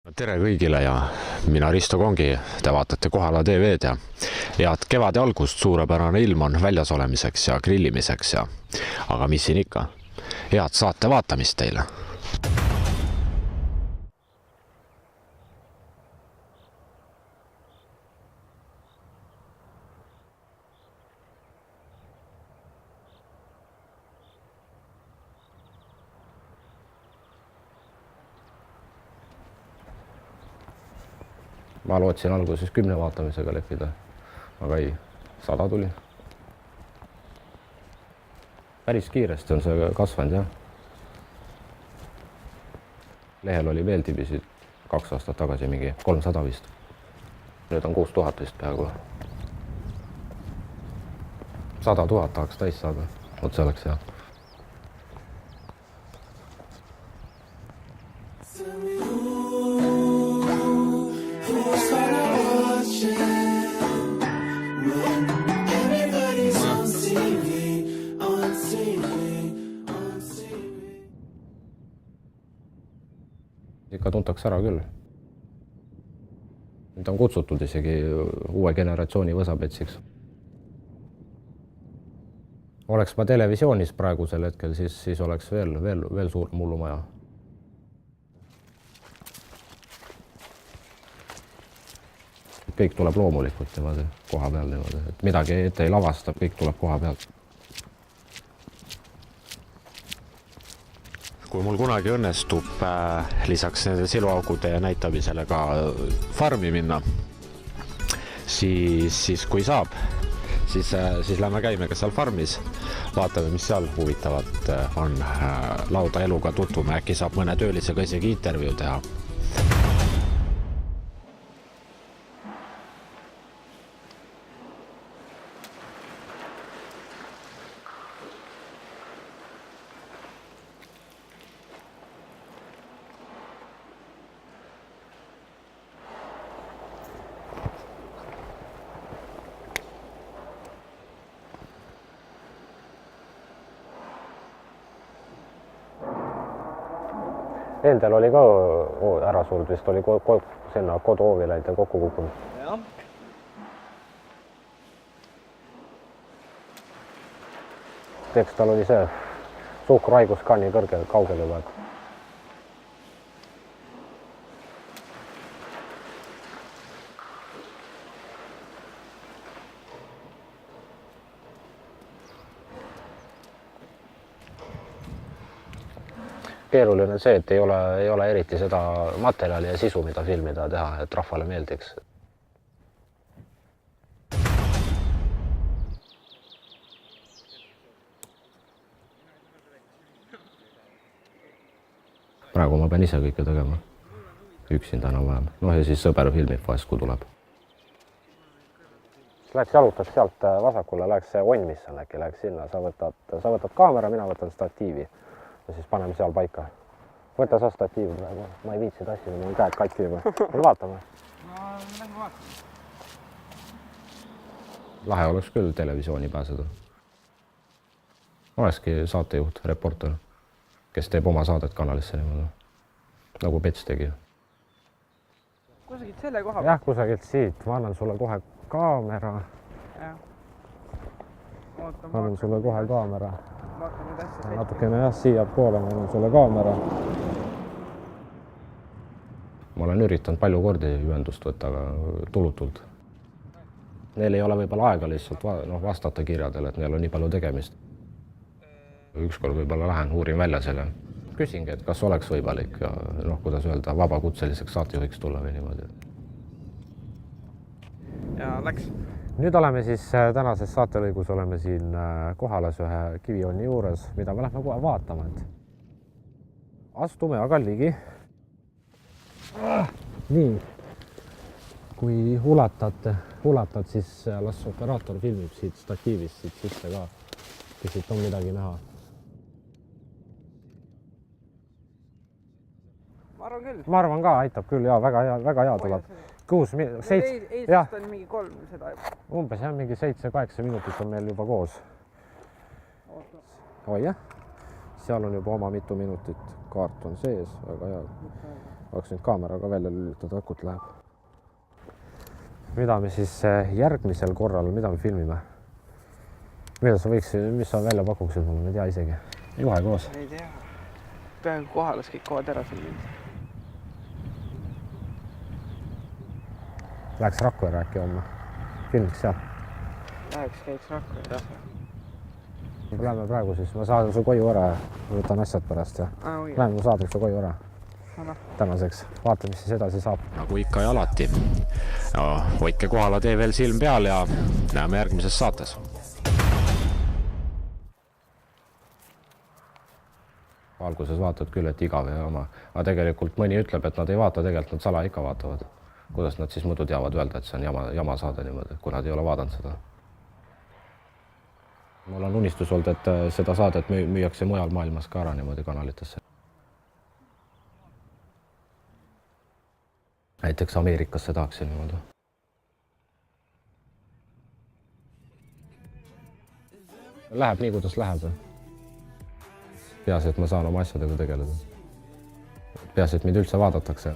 Tere kõigile ja mina Risto Kongi, te vaatate Kohala TV-d ja head kevade algust, suurepärane ilm on väljas olemiseks ja grillimiseks ja aga mis siin ikka, head saate vaatamist teile. Ma lootsin alguses 10 vaatamisega lehvida, aga ei, 100 tuli. Päris kiiresti on see kasvanud, jah. Lehel oli veel tibisid 2 aastat tagasi, mingi 300 vist. Nüüd on 6000 vist peaaegu. 100 000 tahaks täis saada, vot see oleks hea. Ikka tuntakse ära küll. Nüüd on kutsutud isegi uue generatsiooni võsapetsiks. Oleks ma televisioonis praegusel hetkel, siis oleks veel suur mullumaja. Kõik tuleb loomulikult niimoodi, koha peal niimoodi. Et midagi ette ei lavasta, kõik tuleb koha pealt. Kui mul kunagi õnnestub lisaks nende siluaugude näitamisele ka farmi minna, siis kui saab, siis lähme käime ka seal farmis, vaatame, mis seal huvitavat on, lauda eluga tutvume, äkki saab mõne töölisega isegi intervjuu teha. Endel oli ka ära surnud, vist oli sinna koduhoovi läinud ja kokku kukkunud. Ja. Eks tal oli see suhkrahaigus ka nii kaugel juba. Keeruline see, et ei ole eriti seda materjali ja sisu, mida filmida teha, et rahvale meeldiks. Praegu ma pean ise kõike tegema. Üksinda enam-vähem. Noh ja siis sõber filmib vahest, kui tuleb. Läks jalutaks sealt vasakule, läheks see onn, mis on äkki, läheks sinna. Sa võtad kaamera, mina võtan statiivi. Ja siis paneme seal paika. Võta sa statiivi praegu. Ma ei viitsi tassida, mul käed katki juba. Vaatame. No, lähme vaatame. Lahe oleks küll televisiooni pääseda. Olekski saatejuht, reporter, kes teeb oma saadet kanalisse niimoodi. Nagu Pets tegi. Kusagilt selle koha peal? Jah, kusagilt siit. Ma annan sulle kohe kaamera. Jah. Ma annan sulle kohe kaamera. Vaatame natukene jah, siia poole ma annan sulle kaamera. Ma olen üritanud palju kordi ühendust võtta, aga tulutult. Neil ei ole võib-olla aega lihtsalt vastata kirjadele, et neil on nii palju tegemist. Ükskord võib-olla lähen, uurin välja selle. Küsingi, et kas oleks võimalik ja kuidas öelda, vabakutseliseks saatejuhiks tulla või niimoodi. Ja läks. Nüüd oleme siis tänases saatelõigus oleme siin Kohalas ühe kivionni juures, mida me lähme kohe vaatama. Astume aga ligi. Nii, kui ulatad, siis las operaator filmib siit statiivist siit sisse ka, kui siit on midagi näha. Ma arvan küll. Ma arvan ka, aitab küll, jaa, väga hea tuleb. Eilsest on mingi 3 seda juba. Umbes jah, mingi 7-8 minutit on meil juba koos. Oi jah, seal on juba oma mitu minutit, kaart on sees, väga hea. oleks nüüd kaameraga välja lülitada, akut läheb. mida me siis järgmisel korral, mida me filmime? mida sa võiks, mis sa välja pakuksid mulle, ma ei tea isegi. Juhe koos. Ei tea. Peaaegu kohal, las kõik kovad ära filmida. Läheks Rakvere äkki homme. Filmiks seal. Läheks, käiks Rakvere. Lähme praegu siis, ma saadan su koju ära, võtan asjad pärast ja lähme, ma saadan su koju ära. Tänaseks. Vaata, mis siis edasi saab. Nagu ikka ja alati. Hoidke kohal, tee veel silm peal ja näeme järgmises saates. Alguses vaatad küll, et igav ja oma, aga tegelikult mõni ütleb, et nad ei vaata, tegelikult nad sala ikka vaatavad. Kuidas nad siis muidu teavad öelda, et see on jama saade niimoodi, kui nad ei ole vaadanud seda. Mul on unistus olnud, et seda saadet müüakse mujal maailmas ka ära niimoodi kanalitesse. Näiteks Ameerikasse tahaksin niimoodi. Läheb nii, kuidas läheb. Peaasi, et ma saan oma asjadega tegeleda. Peaasi, et mind üldse vaadatakse.